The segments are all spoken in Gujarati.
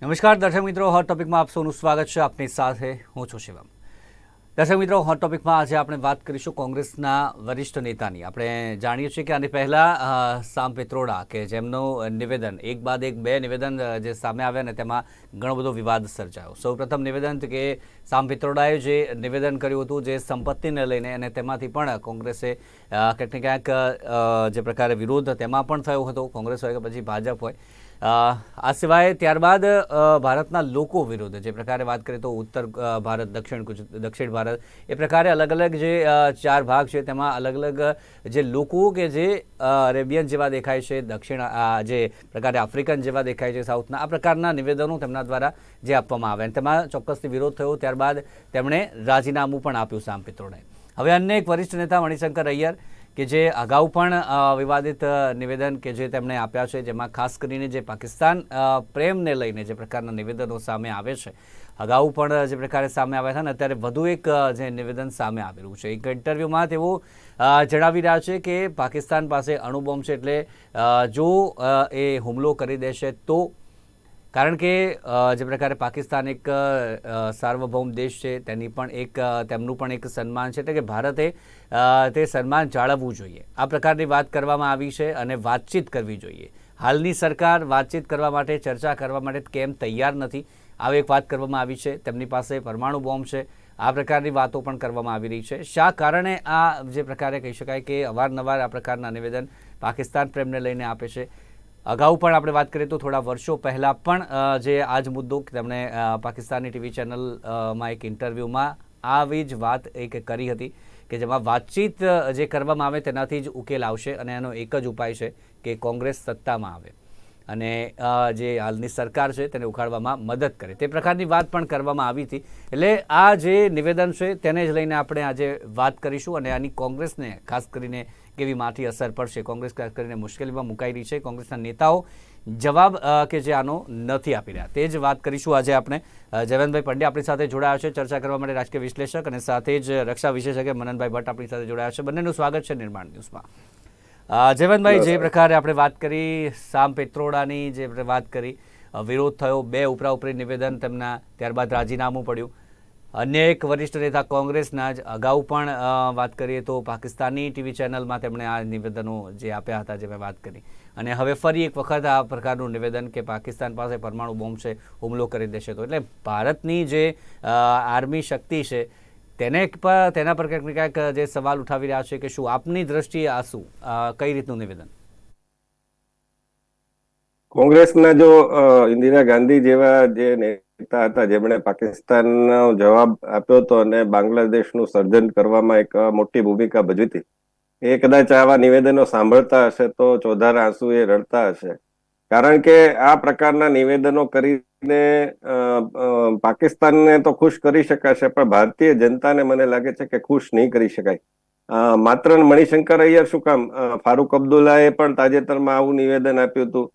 નમસ્કાર દર્શક મિત્રો, હોટ ટોપિકમાં આપ સૌનું સ્વાગત છે. આપની સાથે હું છું શિવમ. દર્શક મિત્રો, હોટ ટોપિકમાં આજે આપણે વાત કરીશું કોંગ્રેસના વરિષ્ઠ નેતાની. આપણે જાણીએ છીએ કે આની પહેલાં સામ પિત્રોડા કે જેમનું નિવેદન એક બાદ એક બે નિવેદન જે સામે આવ્યા ને તેમાં ઘણો બધો વિવાદ સર્જાયો. સૌપ્રથમ નિવેદન કે સામ પિત્રોડાએ જે નિવેદન કર્યું હતું જે સંપત્તિને લઈને, અને તેમાંથી પણ કોંગ્રેસે ક્યાંક ને ક્યાંક જે પ્રકારે વિરોધ તેમાં પણ થયો હતો, કોંગ્રેસ હોય કે પછી ભાજપ હોય. આ સિવાય ત્યારબાદ ભારતના લોકો વિરુદ્ધ જે પ્રકારે વાત કરીએ તો ઉત્તર ભારત, દક્ષિણ ભારત, એ પ્રકારે અલગ અલગ જે ચાર ભાગ છે તેમાં અલગ અલગ જે લોકો કે જે અરેબિયન જેવા દેખાય છે, દક્ષિણ જે પ્રકારે આફ્રિકન જેવા દેખાય છે, સાઉથના, આ પ્રકારના નિવેદનો તેમના દ્વારા જે આપવામાં આવે તેમાં ચોક્કસથી વિરોધ થયો. ત્યારબાદ તેમણે રાજીનામું પણ આપ્યું સામ પિત્રોડાએ. હવે અન્ય એક વરિષ્ઠ નેતા મણિશંકર અય્યર કે જે અગાઉ પણ વિવાદિત નિવેદન કે જે તેમણે આપ્યા છે, જેમાં ખાસ કરીને જે પાકિસ્તાન પ્રેમને લઈને જે પ્રકારના નિવેદનો સામે આવે છે, અગાઉ પણ જે પ્રકારે સામે આવ્યા હતા ને અત્યારે વધુ એક જે નિવેદન સામે આવેલું છે. એક ઇન્ટરવ્યૂમાં તેઓ જણાવી રહ્યા છે કે પાકિસ્તાન પાસે અણુબોમ્બ છે, એટલે જો એ હુમલો કરી દેશે તો, કારણ કે જે પ્રકારે પાકિસ્તાન એક સાર્વભૌમ દેશ છે, તેમનું પણ એક સન્માન છે, એટલે કે ભારતે તે સન્માન જાળવવું જોઈએ. આ પ્રકારની વાત કરવામાં આવી છે અને વાતચીત કરવી જોઈએ. હાલની સરકાર વાતચીત કરવા માટે, ચર્ચા કરવા માટે કેમ તૈયાર નથી, આવી એક વાત કરવામાં આવી છે. તેમની પાસે પરમાણુ બોમ્બ છે, આ પ્રકારની વાતો પણ કરવામાં આવી રહી છે. શા કારણે આ જે પ્રકારે કહી શકાય કે અવારનવાર આ પ્રકારના નિવેદન પાકિસ્તાન પ્રેમને લઈને આપે છે. અગાઉ પણ આપણે વાત કરીએ તો થોડા વર્ષો પહેલાં પણ જે આ જ મુદ્દો તેમણે પાકિસ્તાની ટીવી ચેનલમાં એક ઇન્ટરવ્યૂમાં આવી જ વાત એક કરી હતી કે જેમાં વાતચીત જે કરવામાં આવે તેનાથી જ ઉકેલ આવશે અને એનો એક જ ઉપાય છે કે કોંગ્રેસ સત્તામાં આવે અને જે હાલની સરકાર છે તેને ઉખાડવામાં મદદ કરે. તે પ્રકારની વાત પણ કરવામાં આવી હતી. એટલે આ જે નિવેદન છે તેને જ લઈને આપણે આજે વાત કરીશું અને આની કોંગ્રેસને ખાસ કરીને કેવી માઠી અસર પડશે, કોંગ્રેસ ખાસ કરીને મુશ્કેલીમાં મુકાઈ રહી છે, કોંગ્રેસના નેતાઓ જવાબ કે જે આનો નથી આપી રહ્યા, તે જ વાત કરીશું આજે આપણે. જયવંતભાઈ પંડ્યા આપણી સાથે જોડાયા છે ચર્ચા કરવા માટે, રાજકીય વિશ્લેષક, અને સાથે જ રક્ષા વિશેષજ્ઞ મનનભાઈ ભટ્ટ આપણી સાથે જોડાયા છે. બંનેનું સ્વાગત છે નિર્માણ ન્યૂઝમાં. જયવંતભાઈ, જે પ્રકારે આપણે વાત કરી સામ પિત્રોડાની, જે વાત કરી વિરોધ થયો, બે ઉપરાઉપરી નિવેદન તેમના, ત્યારબાદ રાજીનામું પડ્યું. અન્ય એક વરિષ્ઠ નેતા કોંગ્રેસના જ અગાઉ પણ વાત કરીએ તો પાકિસ્તાની ટીવી ચેનલમાં તેમણે આ નિવેદનો જે આપ્યા હતા, જે મેં વાત કરી, અને હવે ફરી એક વખત આ પ્રકારનું નિવેદન કે પાકિસ્તાન પાસે પરમાણુ બોમ્બ છે, હુમલો કરી દેશે તો, એટલે ભારતની જે આર્મી શક્તિ છે તેના પર ક્યાંક ને ક્યાંક જે સવાલ ઉઠાવી રહ્યા છે કે શું આપની દ્રષ્ટિએ આ શું કઈ રીતનું નિવેદન? કોંગ્રેસના જો ઇન્દિરા ગાંધી જેવા જે નેતા હતા જેમણે પાકિસ્તાનનો જવાબ આપ્યો હતો અને બાંગ્લાદેશનું સર્જન કરવામાં એક મોટી ભૂમિકા ભજવી હતી, એ કદાચ આવા નિવેદનો સાંભળતા હશે તો ચોધાર આંસુ એ રડતા હશે. કારણ કે આ પ્રકારના નિવેદનો કરીને પાકિસ્તાનને તો ખુશ કરી શકાશે, પણ ભારતીય જનતાને મને લાગે છે કે ખુશ નહીં કરી શકાય. માત્ર મણિશંકર અય્યર શું કામ, ફારૂક અબ્દુલ્લાએ પણ તાજેતરમાં આવું નિવેદન આપ્યું હતું.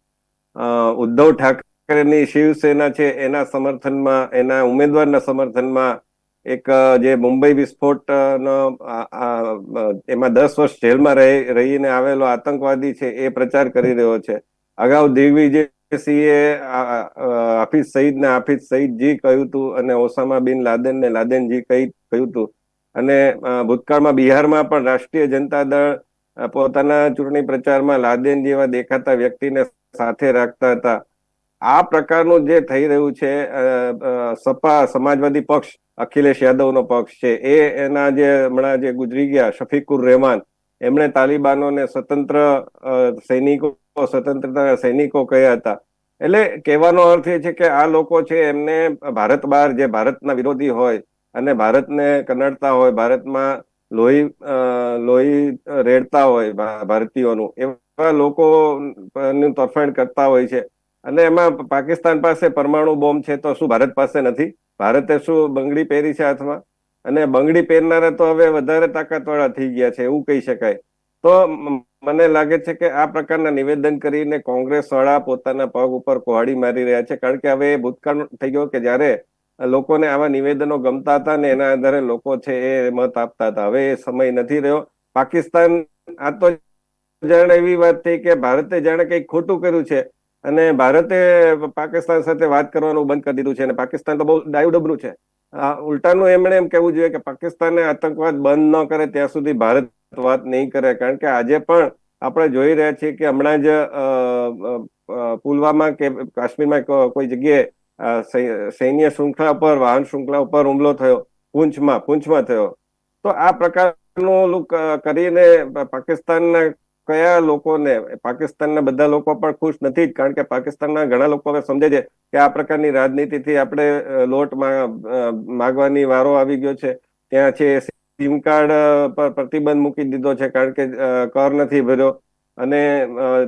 ઉદ્ધવ ઠાકરેની શિવસેના છે એના સમર્થનમાં, એના ઉમેદવારના સમર્થનમાં એક જે મુંબઈ વિસ્ફોટનો એમાં 10 વર્ષ જેલમાં રહીને આવેલો આતંકવાદી છે એ પ્રચાર કરી રહ્યો છે. અગાઉ દિગ્વિજયસિંહે હાફિઝ સઈદને હાફિઝ સઈદજી કહ્યું હતું અને ઓસામા બિન લાદેનને લાદેનજી કહ્યું હતું. અને ભૂતકાળમાં બિહારમાં પણ રાષ્ટ્રીય જનતા દળ પોતાના ચૂંટણી પ્રચારમાં લાદેન જેવા દેખાતા વ્યક્તિને સાથે રાખતા હતા. આ પ્રકારનું જે થઈ રહ્યું છે, સપા સમાજવાદી પક્ષ, અખિલેશ યાદવનો પક્ષ છે, એના જે હમણાં જે ગુજરી ગયા શફીકુર રહેમાન, એમણે તાલિબાનોને સ્વતંત્રતા સૈનિકો કહ્યા હતા. એટલે કહેવાનો અર્થ એ છે કે આ લોકો છે એમને ભારત બહાર જે ભારતના વિરોધી હોય અને ભારતને કનડતા હોય, ભારતમાં લોહી રેડતા હોય ભારતીયોનું, એવા લોકોનું તરફેણ કરતા હોય છે. અને એમાં પાકિસ્તાન પાસે પરમાણુ બોમ્બ છે તો શું ભારત પાસે નથી? ભારતે શું બંગડી પહેરી છે હાથમાં? અને બંગડી પહેરનારા તો હવે વધારે તાકાતવાળા થઈ ગયા છે એવું કહી શકાય. તો મને લાગે છે કે આ પ્રકારના નિવેદન કરીને કોંગ્રેસ વાળા પોતાના પગ ઉપર કુહાડી મારી રહ્યા છે. કારણ કે હવે ભૂતકાળ થઈ ગયો કે જ્યારે લોકોને આવા નિવેદનો ગમતા હતા ને એના આધારે લોકો છે એ મત આપતા હતા. હવે એ સમય નથી રહ્યો. પાકિસ્તાન આ તો જાણે એવી વાત થઈ કે ભારતે જાણે કંઈક ખોટું કર્યું છે અને ભારતે પાકિસ્તાન સાથે વાત કરવાનું બંધ કરી દીધું છે અને પાકિસ્તાન તો બહુ ડાયું ડબરું છે. ઉલટાનું એમણે એમ કહેવું જોઈએ કે પાકિસ્તાને આતંકવાદ બંધ ન કરે ત્યાં સુધી ભારત વાત નહીં કરે, કારણ કે આજે પણ આપણે જોઈ રહ્યા છીએ કે હમણાં જ પુલવામા કે કાશ્મીરમાં કોઈ જગ્યાએ સૈન્ય શૃંખલા પર વાહન શૃંખલા ઉપર હુમલો થયો, પૂંછમાં થયો. તો આ પ્રકારનું કરીને પાકિસ્તાનના કયા લોકોને, પાકિસ્તાનના બધા લોકો પણ ખુશ નથી જ, કારણ કે પાકિસ્તાનના ઘણા લોકો હવે સમજે છે કે આ પ્રકારની રાજનીતિથી આપણે લોટ માગવાની વારો આવી ગયો છે. ત્યાં છે સિમ કાર્ડ પર પ્રતિબંધ મૂકી દીધો છે, કારણ કે કર નથી ભર્યો, અને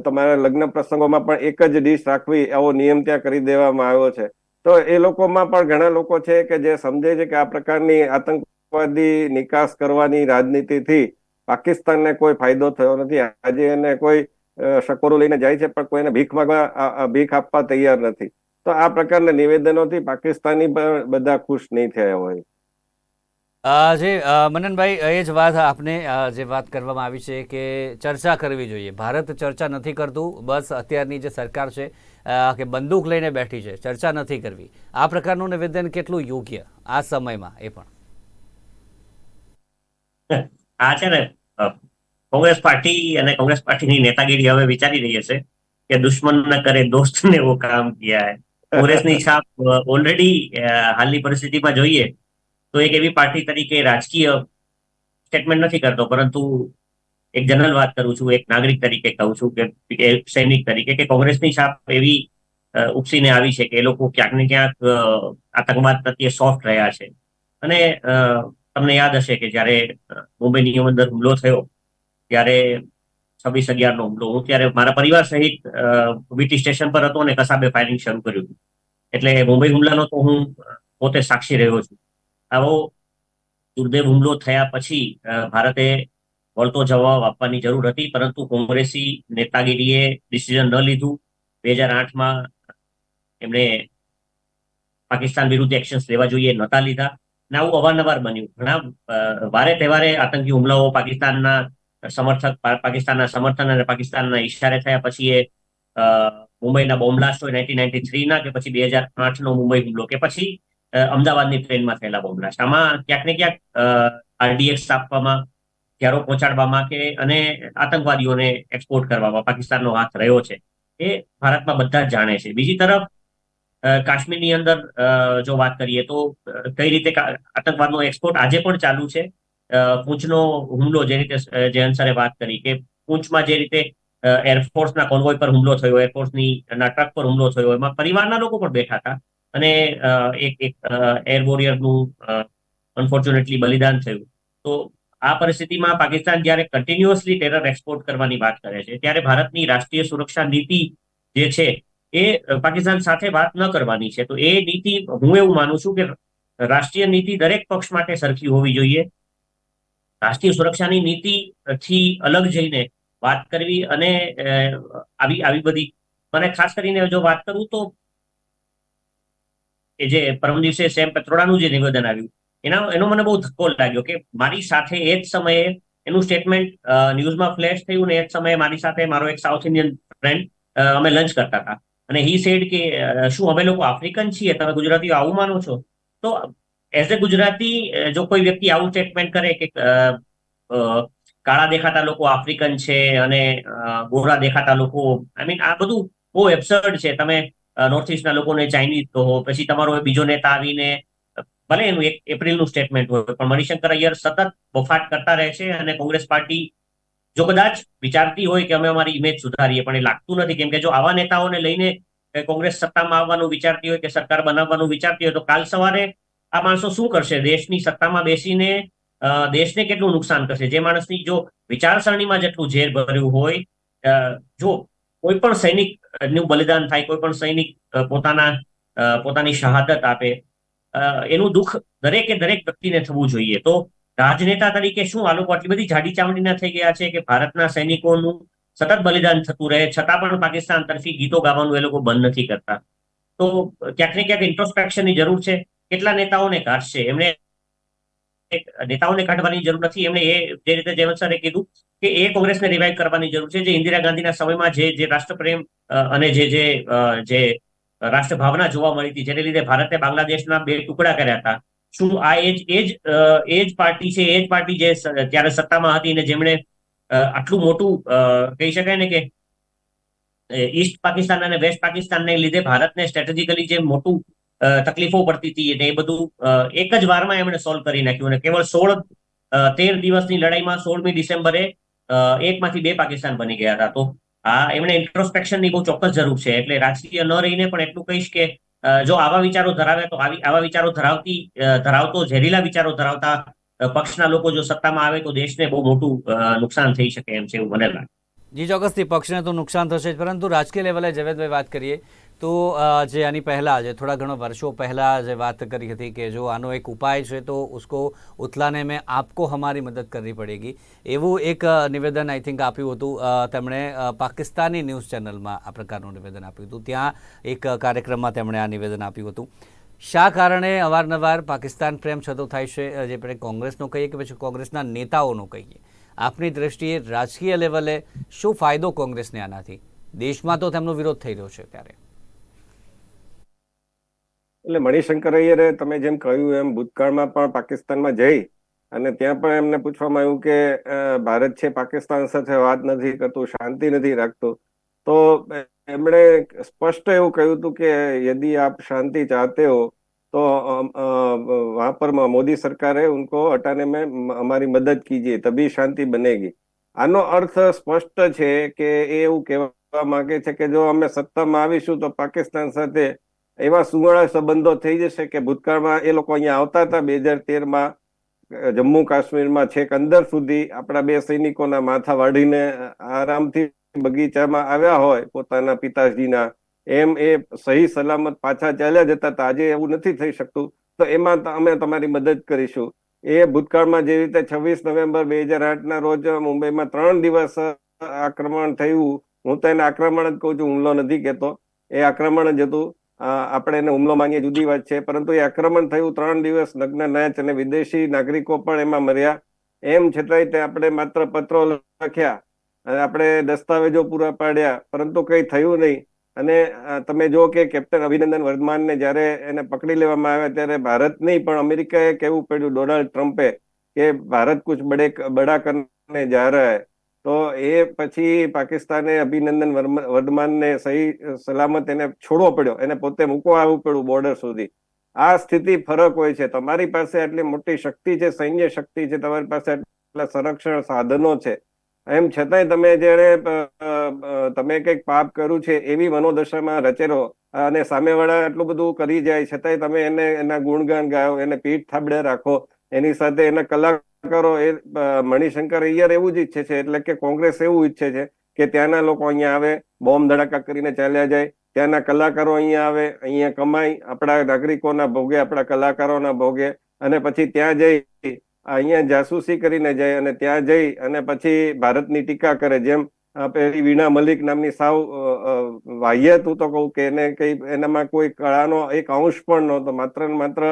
તમારા લગ્ન પ્રસંગોમાં પણ એક જ ડીશ રાખવી એવો નિયમ ત્યાં કરી દેવામાં આવ્યો છે. તો એ લોકોમાં પણ ઘણા લોકો છે કે જે સમજે છે કે આ પ્રકારની આતંકવાદી નિકાસ કરવાની રાજનીતિથી પાકિસ્તાનને કોઈ ફાયદો થયો નથી. આજે એને કોઈ શકોરો લઈને જાય છે પણ કોઈને ભીખ આપવા તૈયાર નથી. તો આ પ્રકારના નિવેદનોથી પાકિસ્તાની પણ બધા ખુશ નહીં થયા હોય. મનનભાઈ, એ જ વાત આપને જે વાત કરવામાં આવી છે કે ચર્ચા કરવી જોઈએ. ભારત ચર્ચા નથી કરતું, બસ અત્યારની જે સરકાર છે કે બંદૂક લઈને બેઠી છે, ચર્ચા નથી કરવી. આ પ્રકારનું નિવેદન કેટલું યોગ્ય આ સમયમાં, એ પણ આ છે ને કોંગ્રેસ પાર્ટી અને કોંગ્રેસ પાર્ટીની નેતાગીરી હવે વિચારી રહી હશે કે દુશ્મન ન કરે દોસ્ત ને વો કામ કિયા હૈ. કોંગ્રેસની છાપ ઓલરેડી હાલની પરિસ્થિતિમાં જોઈએ તો એક એવી પાર્ટી તરીકે રાજકીય સ્ટેટમેન્ટ નથી કરતો, પરંતુ એક જનરલ વાત કરું છું, એક નાગરિક તરીકે કહું છું કે સૈનિક તરીકે, કે કોંગ્રેસની છાપ એવી ઉપસીને આવી છે કે એ લોકો ક્યાંક ને ક્યાંક આતંકવાદ પ્રત્યે સોફ્ટ રહ્યા છે. અને તમને યાદ હશે કે જયારે મુંબઈની અંદર હુમલો થયો ત્યારે 26/11 હુમલો, હું ત્યારે મારા પરિવાર સહિત વીટી સ્ટેશન પર હતો અને કસાબે ફાયરિંગ શરૂ કર્યું હતું. એટલે મુંબઈ હુમલાનો તો હું પોતે સાક્ષી રહ્યો છું. આવો દુર્દેવ હુમલો થયા પછી ભારતે વળતો જવાબ આપવાની જરૂર હતી, પરંતુ કોંગ્રેસી નેતાગીરીએ ડિસિઝન ન લીધું. 2008માં એમણે પાકિસ્તાન વિરુદ્ધ એક્શન્સ લેવા જોઈએ, નહોતા લીધા. અને આવું અવારનવાર બન્યું. ઘણા વારે તહેવારે આતંકી હુમલાઓ પાકિસ્તાનના સમર્થન અને પાકિસ્તાનના ઈશારે થયા. પછી એ મુંબઈના બોમ્બ બ્લાસ્ટ હોય 1993ના, કે પછી 2008નો મુંબઈ હુમલો, કે પછી અમદાવાદની ટ્રેનમાં થયેલા બોમ્બ બ્લાસ્ટ. આમાં ક્યાંક ને ક્યાંક આરડીએક્સ આપવામાં, હથિયારો પહોંચાડવામાં અને આતંકવાદીઓને એક્સપોર્ટ કરવામાં પાકિસ્તાનનો હાથ રહ્યો છે. એ ભારતમાં બધા જ જાણે છે. બીજી તરફ કાશ્મીરની અંદર જો વાત કરીએ તો કઈ રીતે આતંકવાદનો એક્સપોર્ટ આજે પણ ચાલુ છે. પૂંછનો હુમલો, જે રીતે જે અંસરે વાત કરી કે પૂંછમાં જે રીતે એરફોર્સના કોન્વોય પર હુમલો થયો, એરફોર્સની ટ્રક પર હુમલો થયો, એમાં પરિવારના લોકો પણ બેઠા હતા અને એક એર વોરિયરનું અનફોર્ચ્યુનેટલી બલિદાન થયું. તો આ પરિસ્થિતિમાં પાકિસ્તાન જ્યારે કન્ટિન્યુઅસલી ટેરર એક્સપોર્ટ કરવાની વાત કરે છે, ત્યારે ભારતની રાષ્ટ્રીય સુરક્ષા નીતિ જે છે એ પાકિસ્તાન સાથે વાત ન કરવાની છે. તો એ નીતિ, હું એવું માનું છું કે રાષ્ટ્રીય નીતિ દરેક પક્ષ માટે સરખી હોવી જોઈએ. રાષ્ટ્રીય સુરક્ષાની નીતિથી અલગ જઈને વાત કરવી અને આવી બધી, મને ખાસ કરીને જો વાત કરું તો એ જે પરમ દિવસે સેમ પિત્રોડાનું જે નિવેદન આવ્યું, એનો મને બહુ ધક્કો લાગ્યો કે મારી સાથે એ જ સમયે એનું સ્ટેટમેન્ટ ન્યૂઝમાં ફ્લેશ થયું ને એ જ સમયે મારી સાથે મારો એક સાઉથ ઇન્ડિયન ફ્રેન્ડ, અમે લંચ કરતા હતા અને હી સેડ કે શું અમે લોકો આફ્રિકન છીએ, તમે ગુજરાતીઓ આવું માનો છો? તો એઝ એ ગુજરાતી જો કોઈ વ્યક્તિ આવું સ્ટેટમેન્ટ કરે કે કાળા દેખાતા લોકો આફ્રિકન છે અને ગોરા દેખાતા લોકો, આઈ મીન આ બધું બહુ એબ્સર્ડ છે. તમે નોર્થ ઇસ્ટના લોકોને ચાઇનીઝ કહો, પછી તમારો બીજો નેતા આવીને, ભલે એનું એક એપ્રિલનું સ્ટેટમેન્ટ હોય, પણ મણિશંકર અય્યર સતત બફાટ કરતા રહે છે. અને કોંગ્રેસ પાર્ટી જો કદાચ વિચારતી હોય કે અમે અમારી ઇમેજ સુધારીએ, પણ એ લાગતું નથી. કેમ કે જો આવા નેતાઓને લઈને કોંગ્રેસ સત્તામાં આવવાનું વિચારતી હોય કે સરકાર બનાવવાનું વિચારતી હોય, તો કાલ સવારે આ માણસો શું કરશે? દેશની સત્તામાં બેસીને દેશને કેટલું નુકસાન કરશે? જે માણસની જો વિચારસરણીમાં જેટલું ઝેર ભર્યું હોય, જો કોઈ પણ સૈનિક નું બલિદાન થાય, કોઈ પણ સૈનિક પોતાની શહાદત આપે, એનું દુઃખ દરેક વ્યક્તિને થવું જોઈએ. તો રાજનેતા તરીકે શું આ લોકો આટલી બધી જાડી ચામડીના થઈ ગયા છે કે ભારતના સૈનિકોનું સતત બલિદાન થતું રહે છતાં પણ પાકિસ્તાન તરફી ગીતો ગાવાનું એ લોકો બંધ નથી કરતા? તો ક્યાંક ને ક્યાંક ઇન્ટ્રોસ્પેક્શનની જરૂર છે. કેટલા નેતાઓને કાઢશે? એમણે નેતાઓને કાઢવાની જરૂર નથી. એમણે જે રીતે જયવંત સરે કીધું કે એ કોંગ્રેસને રિવાઇવ કરવાની જરૂર છે. જે ઇન્દિરા ગાંધીના સમયમાં જે રાષ્ટ્રપ્રેમ અને જે રાષ્ટ્ર ભાવના જોવા મળી હતી, જેને લીધે ભારતે બાંગ્લાદેશના 2 ટુકડા કર્યા હતા. શું આ એ જ પાર્ટી છે, એ જ પાર્ટી જે ત્યારે સત્તામાં હતી ને જેમણે આટલું મોટું કહી શકાય ને કે ઈસ્ટ પાકિસ્તાન અને વેસ્ટ પાકિસ્તાનને લીધે ભારતને સ્ટ્રેટેજિકલી જે મોટું તકલીફો પડતી હતી ને એ બધું એક જ વારમાં એમણે સોલ્વ કરી નાખ્યું. અને કેવળ 13 દિવસની લડાઈમાં 16મી ડિસેમ્બરે 1માંથી 2 પાકિસ્તાન બની ગયા હતા. તો એમણે ઇન્ટ્રોસ્પેક્શનની બહુ ચોક્કસ જરૂર છે. એટલે રાજકીય ન રહીને પણ એટલું કહીશ કે જો આવા વિચારો ધરાવે તો આવા વિચારો ધરાવતો ઝેરીલા વિચારો ધરાવતા પક્ષના લોકો જો સત્તામાં આવે તો દેશને બહુ મોટું નુકસાન થઈ શકે એમ છે, એવું મને લાગે. જી ચોક્કસથી પક્ષને તો નુકસાન થશે જ, પરંતુ રાજકીય લેવલે જવેદભાઈ વાત કરીએ તો જે આની પહેલાં જે થોડા ઘણો વર્ષો પહેલાં જે વાત કરી હતી કે જો આનો એક ઉપાય છે તો ઉસકો ઉથલાને મેં આપકો હમારી મદદ કરવી પડેગી, એવું એક નિવેદન આઈ થિંક આપ્યું હતું તેમણે પાકિસ્તાની ન્યૂઝ ચેનલમાં આ પ્રકારનું નિવેદન આપ્યું હતું. ત્યાં એક કાર્યક્રમમાં તેમણે આ નિવેદન આપ્યું હતું. શા કારણે અવારનવાર પાકિસ્તાન પ્રેમ છતો થાય છે, જે આપણે કોંગ્રેસનો કહીએ કે પછી કોંગ્રેસના નેતાઓનો કહીએ? આપની દ્રષ્ટિએ રાજકીય લેવલે શું ફાયદો કોંગ્રેસને આનાથી? દેશમાં તો તેમનો વિરોધ થઈ રહ્યો છે ત્યારે. એટલે મણિશંકર અય્યરે તમે જેમ કહ્યું એમ ભૂતકાળમાં પણ પાકિસ્તાનમાં જઈ અને ત્યાં પણ એમને પૂછવામાં આવ્યું કે ભારત છે પાકિસ્તાન સાથે વાત નથી કરતું, શાંતિ નથી રાખતું, તો એમણે સ્પષ્ટ એવું કહ્યું હતું કે યદि આપ શાંતિ ચાહતે હો तो वहां पर मोदी सरकार है, उनको हटाने में हमारी मदद कीजिए, तभी शांति बनेगी. આનો અર્થ સ્પષ્ટ છે કે એ એવું કહેવા માંગે છે કે જો અમે સત્તામાં આવીશું તો પાકિસ્તાન સાથે એવા સુવર્ણ સંબંધો થઈ જશે કે ભૂતકાળમાં એ લોકો અહીંયા આવતા હતા 2013માં જમ્મુ કાશ્મીરમાં છેક અંદર સુધી આપણા 2 સૈનિકોના માથા વાઢીને આરામથી બગીચામાં આવ્યા હોય પોતાના પિતાજીના, એમ એ સહી સલામત પાછા ચાલ્યા જતા હતા. આજે એવું નથી થઈ શકતું, તો એમાં અમે તમારી મદદ કરીશું. એ ભૂતકાળમાં જે રીતે 26 નવેમ્બર 2008ના રોજ મુંબઈમાં 3 દિવસ આક્રમણ થયું, હું તો એને આક્રમણ જ કહું છું, હુમલો નથી કહેતો, એ આક્રમણ જ હતું. આપણે એને હુમલો માનીએ જુદી વાત છે, પરંતુ એ આક્રમણ થયું, 3 દિવસ નગ્ન નાચ અને વિદેશી નાગરિકો પણ એમાં મર્યા. એમ છતાંય તે આપણે માત્ર પત્રો લખ્યા અને આપણે દસ્તાવેજો પૂરા પાડ્યા, પરંતુ કંઈ થયું નહીં. અને તમે જો કે કેપ્ટન અભિનંદન વર્ધમાનને જ્યારે એને પકડી લેવામાં આવ્યા ત્યારે ભારત નહીં પણ અમેરિકાએ કહેવું પડ્યું, ડોનાલ્ડ ટ્રમ્પે, કે ભારત કુછ બડા કરને જા રહા હૈ. તો એ પછી પાકિસ્તાને અભિનંદન વર્ધમાનને સહી સલામત એને છોડવો પડ્યો, એને પોતે મૂકવા આવવું પડ્યું બોર્ડર સુધી. આ સ્થિતિ ફરક હોય છે. તમારી પાસે આટલી મોટી શક્તિ છે, સૈન્ય શક્તિ છે, તમારી પાસે આટલા સંરક્ષણ સાધનો છે, એમ છતાંય તમે જયારે તમે કંઈક પાપ કર્યું છે એવી મનોદશામાં રચેલો અને સામેવાળા એટલું બધું કરી જાય છતાંય તમે એને એના ગુણગાન ગાયો, એને પીઠ થાબડે રાખો, એની સાથે એના કલાકારો, એ મણિશંકર અય્યર એવું જ ઈચ્છે છે, એટલે કે કોંગ્રેસ એવું ઈચ્છે છે કે ત્યાંના લોકો અહીંયા આવે, બોમ્બ ધડાકા કરીને ચાલ્યા જાય, ત્યાંના કલાકારો અહીંયા આવે, અહીંયા કમાય, આપણા નાગરિકોના ભોગે, આપણા કલાકારોના ભોગે, અને પછી ત્યાં જઈ અહીંયા જાસૂસી કરીને જાય અને ત્યાં જઈ અને પછી ભારતની ટીકા કરે. જેમ પેલી વીણા મલિક નામની સાવ વાહિયાત, હું તો કહું કે એને કઈ એનામાં કોઈ કળાનો એક અંશ પણ નહોતો, માત્ર ને માત્ર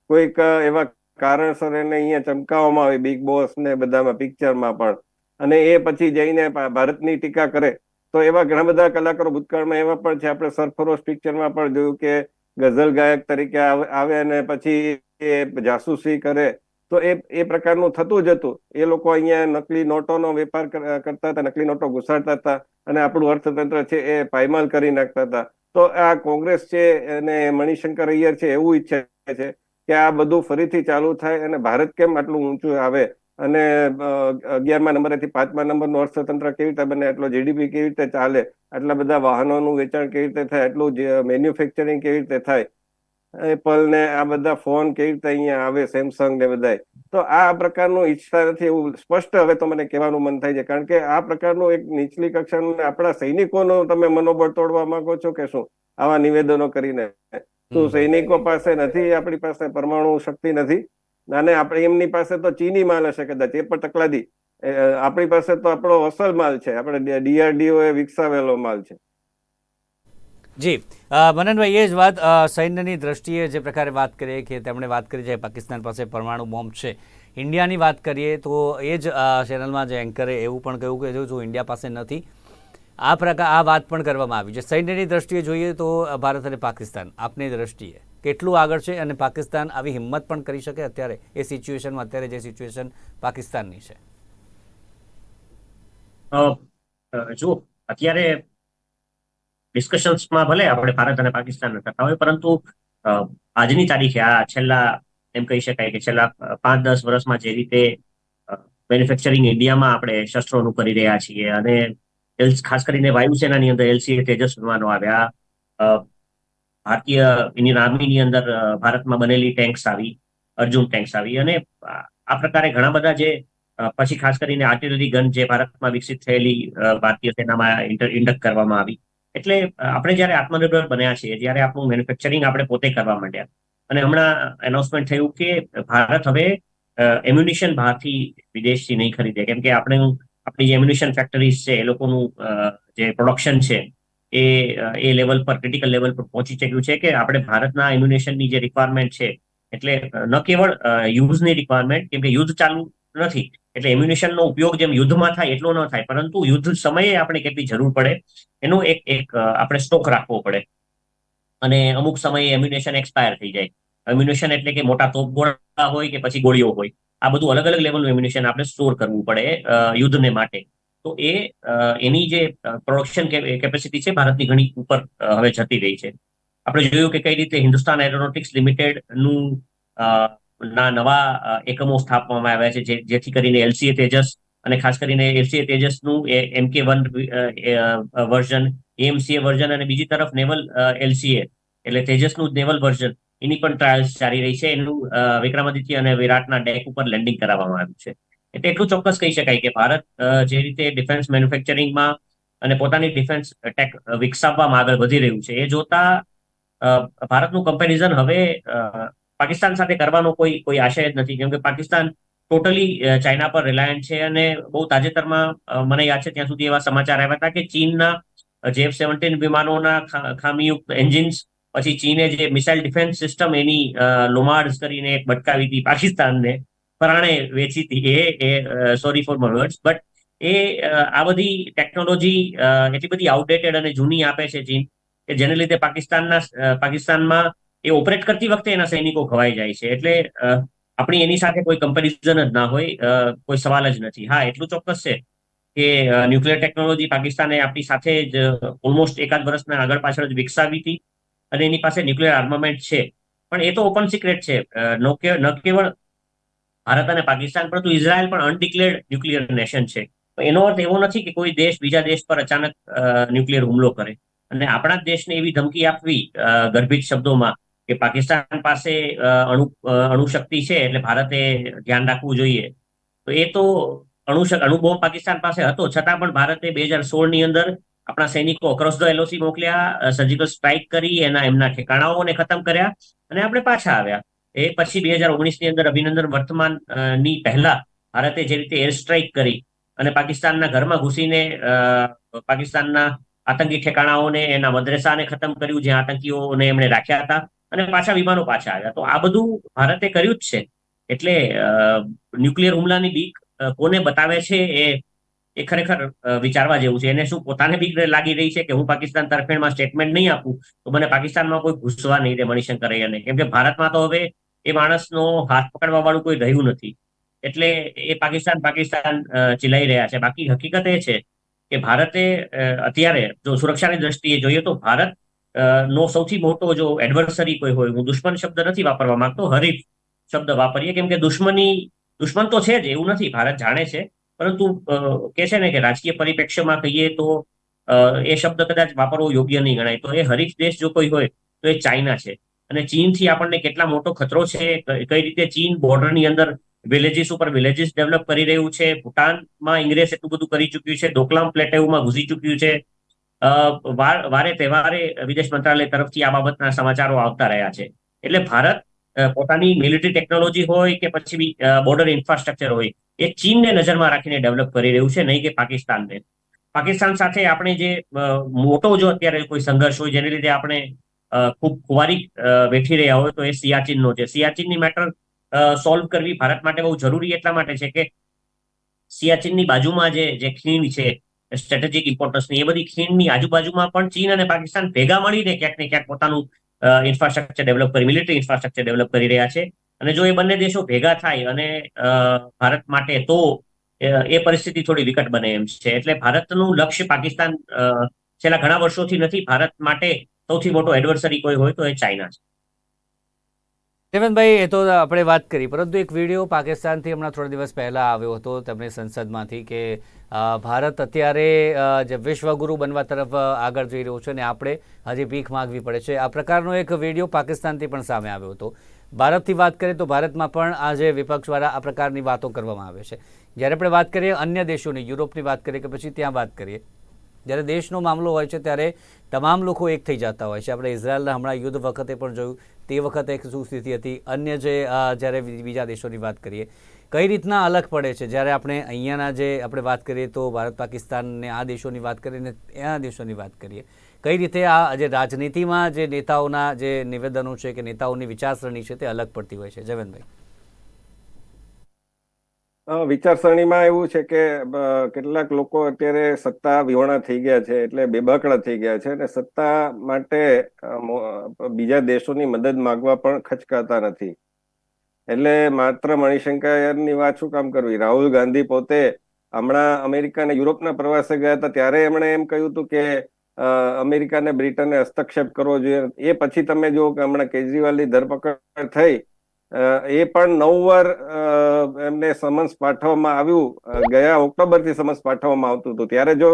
કોઈક એવા કારણસર એને અહીંયા ચમકાવવામાં આવે, બિગ બોસ ને બધામાં પિક્ચરમાં પણ, અને એ પછી જઈને ભારતની ટીકા કરે. તો એવા ઘણા બધા કલાકારો ભૂતકાળમાં એવા પણ છે. આપણે સરફરોશ પિક્ચરમાં પણ જોયું કે ગઝલ ગાયક તરીકે આવે અને પછી એ જાસૂસી કરે. તો એ પ્રકારનું થતું જ હતું. એ લોકો અહીંયા નકલી નોટોનો વેપાર કરતા હતા, નકલી નોટો ઘુસાડતા હતા અને આપણું અર્થતંત્ર છે એ પાયમાલ કરી નાખતા હતા. તો આ કોંગ્રેસ છે અને મણિશંકર અય્યર છે એવું ઈચ્છે છે કે આ બધું ફરીથી ચાલુ થાય અને ભારત કેમ આટલું ઊંચું આવે અને 11મા નંબરેથી 5મા નંબરનું અર્થતંત્ર કેવી રીતે બને, એટલો જીડીપી કેવી રીતે ચાલે, આટલા બધા વાહનોનું વેચાણ કેવી રીતે થાય, એટલું મેન્યુફેક્ચરિંગ કેવી રીતે થાય, એપલ ને આ બધા ફોન કેવી રીતે અહીંયા આવે, સેમસંગ ને બધા. તો આ પ્રકારનું ઈચ્છતા નથી એવું સ્પષ્ટ હવે તો મને કહેવાનું મન થાય છે. કારણ કે આ પ્રકારનું એક નીચલી કક્ષાનું આપણા સૈનિકોનું તમે મનોબળ તોડવા માંગો છો કે શું આવા નિવેદનો કરીને? તો સૈનિકો પાસે નથી, આપણી પાસે પરમાણુ શક્તિ નથી, અને આપણે એમની પાસે તો ચીની માલ હશે કદાચ, એ પણ તકલાદી. આપણી પાસે તો આપણો અસલ માલ છે, આપણે DRDO એ વિકસાવેલો માલ છે. જી મનનભાઈ, એ જ વાત સૈન્યની દ્રષ્ટિએ જે પ્રકારે વાત કરીએ કે તેમણે વાત કરી છે પાકિસ્તાન પાસે પરમાણુ બોમ્બ છે, ઇન્ડિયાની વાત કરીએ તો એ જ ચેનલમાં જે એન્કરે એવું પણ કહ્યું કે જો ઇન્ડિયા પાસે નથી, આ વાત પણ કરવામાં આવી છે. સૈન્યની દ્રષ્ટિએ જોઈએ તો ભારત અને પાકિસ્તાન આપની દ્રષ્ટિએ કેટલું આગળ છે અને પાકિસ્તાન આવી હિંમત પણ કરી શકે અત્યારે એ સિચ્યુએશનમાં, અત્યારે જે સિચ્યુએશન પાકિસ્તાનની છે? જો અત્યારે ડિસ્કશન્સમાં ભલે આપણે ભારત અને પાકિસ્તાન થતા હોય, પરંતુ આજની તારીખે આ છેલ્લા એમ કહી શકાય કે છેલ્લા 5-10 વર્ષમાં જે રીતે મેન્યુફેક્ચરિંગ ઇન્ડિયામાં આપણે શસ્ત્રોનું કરી રહ્યા છીએ, અને ખાસ કરીને વાયુસેનાની અંદર LCA તેજસ વિમાનો આવ્યા, ભારતીય ઇન્ડિયન આર્મીની અંદર ભારતમાં બનેલી ટેન્ક્સ આવી, અર્જુન ટેન્ક્સ આવી, અને આ પ્રકારે ઘણા બધા જે પછી ખાસ કરીને આર્ટિલરી ગન જે ભારતમાં વિકસિત થયેલી ભારતીય સેનામાં ઇન્ડક્ટ કરવામાં આવી. એટલે આપણે જયારે આત્મનિર્ભર બન્યા છીએ, જ્યારે આપણું મેન્યુફેક્ચરિંગ આપણે પોતે કરવા માંડ્યા, અને હમણાં એનાઉન્સમેન્ટ થયું કે ભારત હવે એમ્યુનિશન બહારથી વિદેશથી નહીં ખરીદે, કેમ કે આપણી જે એમ્યુનિશન ફેક્ટરીઝ છે એ લોકોનું જે પ્રોડક્શન છે એ લેવલ પર, ક્રિટિકલ લેવલ પર પહોંચી ચૂક્યું છે કે આપણે ભારતના એમ્યુનિશનની જે રિક્વાયરમેન્ટ છે, એટલે ન કેવળ યુઝની રિક્વાયરમેન્ટ, કેમ કે યુદ્ધ ચાલુ નથી એટલે એમ્યુનિશનનો ઉપયોગ જેમ યુદ્ધમાં થાય એટલો ન થાય, પરંતુ યુદ્ધ સમયે આપણે કેટલી જરૂર પડે એનો એક આપણે સ્ટોક રાખવો પડે. અને અમુક સમયે એમ્યુનેશન એક્સપાયર થઈ જાય. એમ્યુનેશન એટલે કે મોટા તોપગોળા હોય કે પછી ગોળીઓ હોય, આ બધું અલગ અલગ લેવલનું એમ્યુનેશન આપણે સ્ટોર કરવું પડે યુદ્ધને માટે. તો એની જે પ્રોડક્શન કેપેસિટી છે ભારતની ઘણી ઉપર હવે જતી રહી છે. આપણે જોયું કે કઈ રીતે હિન્દુસ્તાન એરોનોટિક્સ લિમિટેડ નું ના નવા એકમો સ્થાપવામાં આવ્યા છે, જેથી કરીને LCA તેજસ, અને ખાસ કરીને LCA તેજસનું MK1 version, AMCA version, અને બીજી તરફ નેવલ LCA એટલે તેજસનું નેવલ વર્ઝન, એની પણ ટ્રાયલ્સ ચાલી રહી છે. એનું વિક્રમાદિત્ય અને વિરાટના ડેક ઉપર લેન્ડિંગ કરાવવામાં આવ્યું છે. એટલે એટલું ચોક્કસ કહી શકાય કે ભારત જે રીતે ડિફેન્સ મેન્યુફેક્ચરિંગમાં અને પોતાની ડિફેન્સ ટેક વિકસાવવામાં આગળ વધી રહ્યું છે, એ જોતા ભારતનું કમ્પેરિઝન હવે પાકિસ્તાન સાથે કરવાનો કોઈ આશય જ નથી, કેમ કે પાકિસ્તાન ટોટલી ચાઇના પર રિલાયન્ટ છે. અને બહુ તાજેતરમાં મને યાદ છે ત્યાં સુધી એવા સમાચાર આવ્યા હતા કે ચીનના જે F-17 વિમાનોના ખામીયુક્ત એન્જિન્સ, પછી ચીને જે મિસાઇલ ડિફેન્સ સિસ્ટમ એની લોમાર્ડ્સ કરીને એક બટકાવી હતી પાકિસ્તાનને, પરાણે વેચી હતી, એ sorry for my words, but આ બધી ટેકનોલોજી એટલી બધી આઉટડેટેડ અને જૂની આપે છે ચીન, કે જેને લીધે પાકિસ્તાનમાં એ ઓપરેટ કરતી વખતે એના સૈનિકો ખવાઈ જાય છે. એટલે આપણી એની સાથે કોઈ કમ્પેરિઝન જ ના હોય, કોઈ સવાલ જ નથી. હા, એટલું ચોક્કસ છે કે ન્યુક્લિયર ટેકનોલોજી પાકિસ્તાને આપણી સાથે જ ઓલમોસ્ટ એકાદ વર્ષના આગળ પાછળ જ વિકસાવી હતી, અને એની પાસે ન્યુક્લિયર આર્મામેન્ટ છે. પણ એ તો ઓપન સિક્રેટ છે. ન કેવળ ભારત અને પાકિસ્તાન, પરંતુ ઇઝરાયલ પણ અનડિક્લેર્ડ ન્યુક્લિયર નેશન છે. એનો અર્થ એવો નથી કે કોઈ દેશ બીજા દેશ પર અચાનક ન્યુક્લિયર હુમલો કરે. અને આપણા જ દેશને એવી ધમકી આપવી ગર્ભિત શબ્દોમાં કે પાકિસ્તાન પાસે અણુશક્તિ છે એટલે ભારતે ધ્યાન રાખવું જોઈએ, તો એ તો અણુબોમ્બ પાકિસ્તાન પાસે હતો, છતાં પણ ભારતે 2016ની અંદર આપણા સૈનિકો અક્રોસ ધ LOC મોકલ્યા, સર્જિકલ સ્ટ્રાઇક કરી, એમના ઠેકાણાઓને ખતમ કર્યા, અને આપણે પાછા આવ્યા. એ પછી 2019ની અંદર અભિનંદન વર્તમાન ની પહેલા ભારતે જે રીતે એર સ્ટ્રાઇક કરી અને પાકિસ્તાનના ઘરમાં ઘૂસીને પાકિસ્તાનના આતંકી ઠેકાણાઓને, એના મદ્રેસાને ખતમ કર્યું જ્યાં આતંકીઓને એમણે રાખ્યા હતા, અને પાછા વિમાનો પાછા આવ્યા. તો આ બધું ભારતે કર્યું જ છે. એટલે ન્યુક્લિયર હુમલાની બીક કોને બતાવે છે એ ખરેખર વિચારવા જેવું છે. એને શું પોતાને બીક લાગી રહી છે કે હું પાકિસ્તાન તરફેણમાં સ્ટેટમેન્ટ નહીં આપું તો મને પાકિસ્તાનમાં કોઈ ઘૂસવા નહીં દે મણિશંકર અય્યરને, કેમ કે ભારતમાં તો હવે એ માણસનો હાથ પકડવા વાળું કોઈ રહ્યું નથી. એટલે એ પાકિસ્તાન ચિલાઈ રહ્યા છે. બાકી હકીકત એ છે કે ભારતે અત્યારે જો સુરક્ષાની દ્રષ્ટિએ જોઈએ તો ભારત નો સૌથી મોટો જો એડવર્સરી કોઈ હોય, હું દુશ્મન શબ્દ નથી વાપરવા માંગતો, હરીફ શબ્દ વાપરીએ, કેમ કે દુશ્મન તો છે જ, એવું નથી, ભારત જાણે છે, પરંતુ કે છે ને કે રાજકીય પરિપ્રેક્ષ્યમાં કહીએ તો એ શબ્દ કદાચ વાપરવો યોગ્ય નહીં ગણાય. તો એ હરીફ દેશ જો કોઈ હોય તો એ ચાઇના છે. અને ચીનથી આપણને કેટલા મોટો ખતરો છે, કઈ રીતે ચીન બોર્ડરની અંદર વિલેજીસ ઉપર વિલેજીસ ડેવલપ કરી રહ્યું છે, ભૂટાનમાં ઇંગ્રેસ એટલું બધું કરી ચૂક્યું છે, ડોકલામ પ્લેટેઉમાં ઘૂસી ચૂક્યું છે. વારે તહેવારે વિદેશ મંત્રાલય તરફથી આ બાબતના સમાચારો આવતા રહ્યા છે. એટલે ભારત પોતાની મિલિટરી ટેકનોલોજી હોય કે પછી બોર્ડર ઇન્ફ્રાસ્ટ્રક્ચર હોય, એ ચીનને નજરમાં રાખીને ડેવલપ કરી રહ્યું છે, નહીં કે પાકિસ્તાનને. પાકિસ્તાન સાથે આપણે જે મોટો જો અત્યારે કોઈ સંઘર્ષ હોય જેને લીધે આપણે ખૂબ ખુવારી વેઠી રહ્યા હોય તો એ સિયાચીનનો છે. સિયાચીનની મેટર સોલ્વ કરવી ભારત માટે બહુ જરૂરી એટલા માટે છે કે સિયાચીનની બાજુમાં જે ખીણ છે સ્ટ્રેટેજિક ઇમ્પોર્ટન્સની, એ બધી ખીણની આજુબાજુમાં પણ ચીન અને પાકિસ્તાન ભેગા મળીને ક્યાંક ને ક્યાંક પોતાનું ઇન્ફ્રાસ્ટ્રક્ચર ડેવલપ કરી, મિલિટરી ઇન્ફ્રાસ્ટ્રક્ચર ડેવલપ કરી રહ્યા છે. અને જો એ બંને દેશો ભેગા થાય અને ભારત માટે તો એ પરિસ્થિતિ થોડી વિકટ બને એમ છે. એટલે ભારતનું લક્ષ્ય પાકિસ્તાન છેલ્લા ઘણા વર્ષોથી નથી. ભારત માટે સૌથી મોટો એડવર્સરી કોઈ હોય તો એ ચાઇના છે. દેવેનભાઈ, એ તો આપણે વાત કરી, પરંતુ એક વિડીયો પાકિસ્તાનથી હમણાં થોડા દિવસ પહેલાં આવ્યો હતો તેમની સંસદમાંથી કે ભારત અત્યારે જે વિશ્વગુરુ બનવા તરફ આગળ જઈ રહ્યો છે અને આપણે હજી ભીખ માગવી પડે છે. આ પ્રકારનો એક વિડીયો પાકિસ્તાનથી પણ સામે આવ્યો હતો. ભારતથી વાત કરીએ તો ભારતમાં પણ આ જે વિપક્ષવાળા આ પ્રકારની વાતો કરવામાં આવે છે. જ્યારે આપણે વાત કરીએ અન્ય દેશોની, યુરોપની વાત કરીએ કે પછી ત્યાં વાત કરીએ, જ્યારે દેશનો મામલો હોય છે ત્યારે તમામ લોકો એક થઈ જતા હોય છે. આપણે ઇઝરાયલના હમણાં યુદ્ધ વખતે પણ જોયું, તે વખતે એક શું સ્થિતિ હતી. અન્ય જે જ્યારે બીજા દેશોની વાત કરીએ, કઈ રીતના અલગ પડે છે જ્યારે આપણે અહીંયાના જે આપણે વાત કરીએ તો ભારત પાકિસ્તાનને આ દેશોની વાત કરીને આ દેશોની વાત કરીએ, કઈ રીતે આ જે રાજનીતિમાં જે નેતાઓના જે નિવેદનો છે કે નેતાઓની વિચારસરણી છે તે અલગ પડતી હોય છે? જયવંતભાઈ, વિચારસરણીમાં એવું છે કે કેટલાક લોકો અત્યારે સત્તા વિહોણા થઈ ગયા છે, એટલે બેબાકડા થઈ ગયા છે અને સત્તા માટે બીજા દેશોની મદદ માંગવા પણ ખચકાતા નથી. એટલે માત્ર મણિશંકરની વાત શું કામ કરવી? રાહુલ ગાંધી પોતે હમણાં અમેરિકા અને યુરોપના પ્રવાસે ગયા હતા ત્યારે એમણે એમ કહ્યું હતું કે અમેરિકા અને બ્રિટને હસ્તક્ષેપ કરવો જોઈએ. એ પછી તમે જુઓ કે હમણાં કેજરીવાલની ધરપકડ થઈ, એ પણ 9 વાર એમને સમન્સ પાઠવવામાં આવ્યું. ગયા ઓક્ટોબરથી સમન્સ પાઠવવામાં આવતું હતું. ત્યારે જો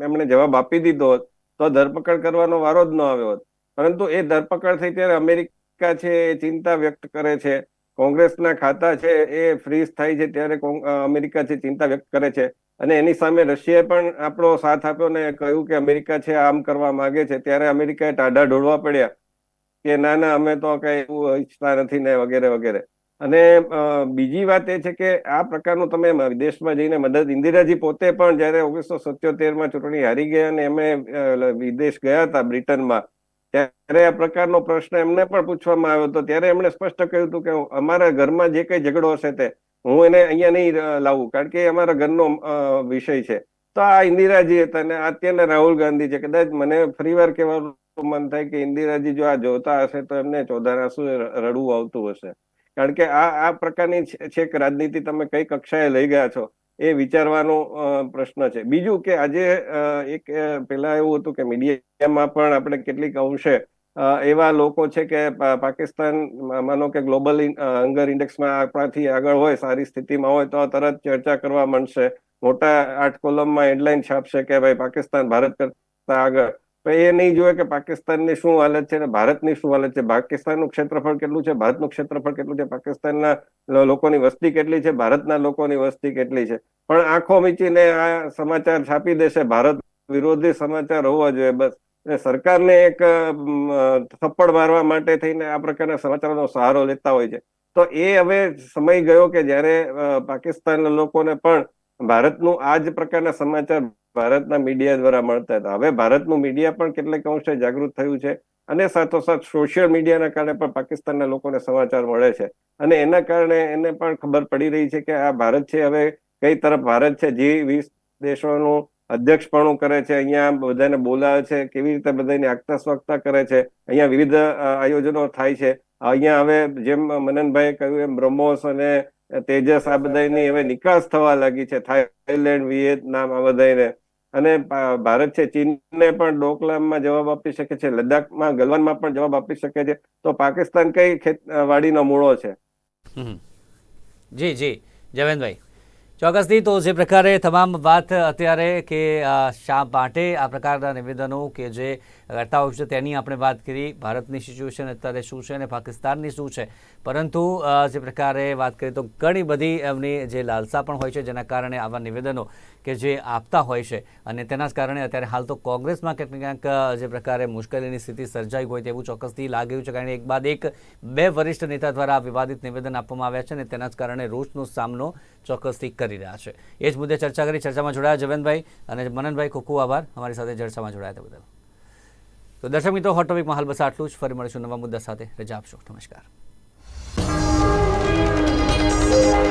એમણે જવાબ આપી દીધો હોત તો ધરપકડ કરવાનો વારો જ ન આવ્યો હોત. પરંતુ એ ધરપકડ થઈ ત્યારે અમેરિકા છે એ ચિંતા વ્યક્ત કરે છે, કોંગ્રેસના ખાતા છે એ ફ્રીઝ થાય છે ત્યારે અમેરિકા છે ચિંતા વ્યક્ત કરે છે. અને એની સામે રશિયાએ પણ આપણો સાથ આપ્યો ને કહ્યું કે અમેરિકા છે આમ કરવા માંગે છે. ત્યારે અમેરિકાએ ટાઢા ઢોળવા પડ્યા કે ના ના, અમે તો કઈ એવું ઈચ્છતા નથી ને વગેરે વગેરે. અને બીજી વાત એ છે કે આ પ્રકારનું તમે વિદેશમાં જઈને મદદ, ઇન્દિરાજી પોતે પણ જયારે 1977માં ચૂંટણી હારી ગયા અને એમણે વિદેશ ગયા હતા બ્રિટનમાં, ત્યારે આ પ્રકારનો પ્રશ્ન એમને પણ પૂછવામાં આવ્યો હતો. ત્યારે એમણે સ્પષ્ટ કહ્યું હતું કે અમારા ઘરમાં જે કઈ ઝઘડો હશે તે હું એને અહીંયા નહીં લાવું, કારણ કે અમારા ઘરનો વિષય છે. તો આ ઇન્દિરાજી હતા અને અત્યારના રાહુલ ગાંધી છે. કદાચ મને ફરીવાર કહેવાનું મન થાય કે ઇન્દિરાજી જો આ જોતા હશે તો એમને ચોધાના શું રડવું આવતું હશે. કારણ કે આ પ્રકારની છેક રાજનીતિ તમે કઈ કક્ષાએ લઈ ગયા છો એ વિચારવાનો પ્રશ્ન છે. બીજું કે આજે એક પેલા એવું હતું કે મીડિયામાં પણ આપણે કેટલીક અંશે એવા લોકો છે કે પાકિસ્તાન માનો કે ગ્લોબલ હંગર ઇન્ડેક્સમાં આપણાથી આગળ હોય, સારી સ્થિતિમાં હોય તો તરત ચર્ચા કરવા માંડશે, મોટા 8 કોલમમાં હેડલાઇન છાપશે કે ભાઈ પાકિસ્તાન ભારત કરતા આગળ. એ નહીં જોવે કે પાકિસ્તાનની શું હાલત છે અને ભારતની શું હાલત છે. પાકિસ્તાનનું ક્ષેત્રફળ કેટલું છે, ભારતનું ક્ષેત્રફળ કેટલું છે, પાકિસ્તાનના લોકોની વસ્તી કેટલી છે, ભારતના લોકોની વસ્તી કેટલી છે. પણ આંખો મીચીને આ સમાચાર છાપી દેશે. ભારત વિરોધી સમાચાર હોવા જોઈએ બસ. સરકારને એક થપ્પડ મારવા માટે થઈને આ પ્રકારના સમાચારોનો સહારો લેતા હોય છે. તો એ હવે સમય ગયો કે જ્યારે પાકિસ્તાનના લોકોને પણ ભારતનું આ જ પ્રકારના સમાચાર ભારતના મીડિયા દ્વારા મળતા હતા. હવે ભારતનું મીડિયા પણ કેટલાક અંશે જાગૃત થયું છે અને સાથોસાથ સોશિયલ મીડિયાના કારણે પણ પાકિસ્તાનના લોકોને સમાચાર મળે છે અને એના કારણે એને પણ ખબર પડી રહી છે કે આ ભારત છે હવે કઈ તરફ ભારત છે. G20 દેશોનું અધ્યક્ષપણું કરે છે, અહીંયા બધાને બોલાવે છે, કેવી રીતે બધાની આગતા સ્વાગતા કરે છે, અહીંયા વિવિધ આયોજનો થાય છે. અહીંયા હવે જેમ મનનભાઈએ કહ્યું એમ બ્રહ્મોસ અને તેજસ આ બધાની હવે નિકાસ થવા લાગી છે, થાઈલેન્ડ, વિયેતનામ આ બધાને. અને ભારત છે ચીનને પણ ડોકલામમાં જવાબ આપી શકે છે, લદ્દાખમાં ગલવાનમાં પણ જવાબ આપી શકે છે. તો પાકિસ્તાન કઈ વાડીનો મૂળો છે? જી જી જયવંતભાઈ, ચોક્કસથી. તો જે પ્રકારે તમામ વાત અત્યારે કે શા માટે આ પ્રકારના નિવેદનો કે જે કરતા હોય છે તેની આપણે વાત કરી. ભારતની સિચ્યુએશન અત્યારે શું છે અને પાકિસ્તાનની શું છે, પરંતુ જે પ્રકારે વાત કરીએ તો ઘણી બધી એમની જે લાલસા પણ હોય છે જેના કારણે આવા નિવેદનો કે જે આપતા હોય છે અને તેના જ કારણે અત્યારે હાલ તો કોંગ્રેસમાં ક્યાંક ને ક્યાંક જે પ્રકારે મુશ્કેલીની સ્થિતિ સર્જાઈ હોય તેવું ચોક્કસથી લાગ્યું છે. કારણ કે એક બાદ એક 2 વરિષ્ઠ નેતા દ્વારા આ વિવાદિત નિવેદન આપવામાં આવ્યા છે અને તેના જ કારણે રોષનો સામનો ચોક્કસથી કરી રહ્યા છે. એ જ મુદ્દે ચર્ચા કરી. ચર્ચામાં જોડાયા જયવંતભાઈ અને મનનભાઈ, ખૂબ ખૂબ આભાર અમારી સાથે ચર્ચામાં જોડાયા તે બદલ. તો દર્શક મિત્રો, હોટ ટોપિકમાં હાલ બસ આટલું જ. ફરી મળીશું નવા મુદ્દા સાથે. રજા આપશો. નમસ્કાર. Thank you.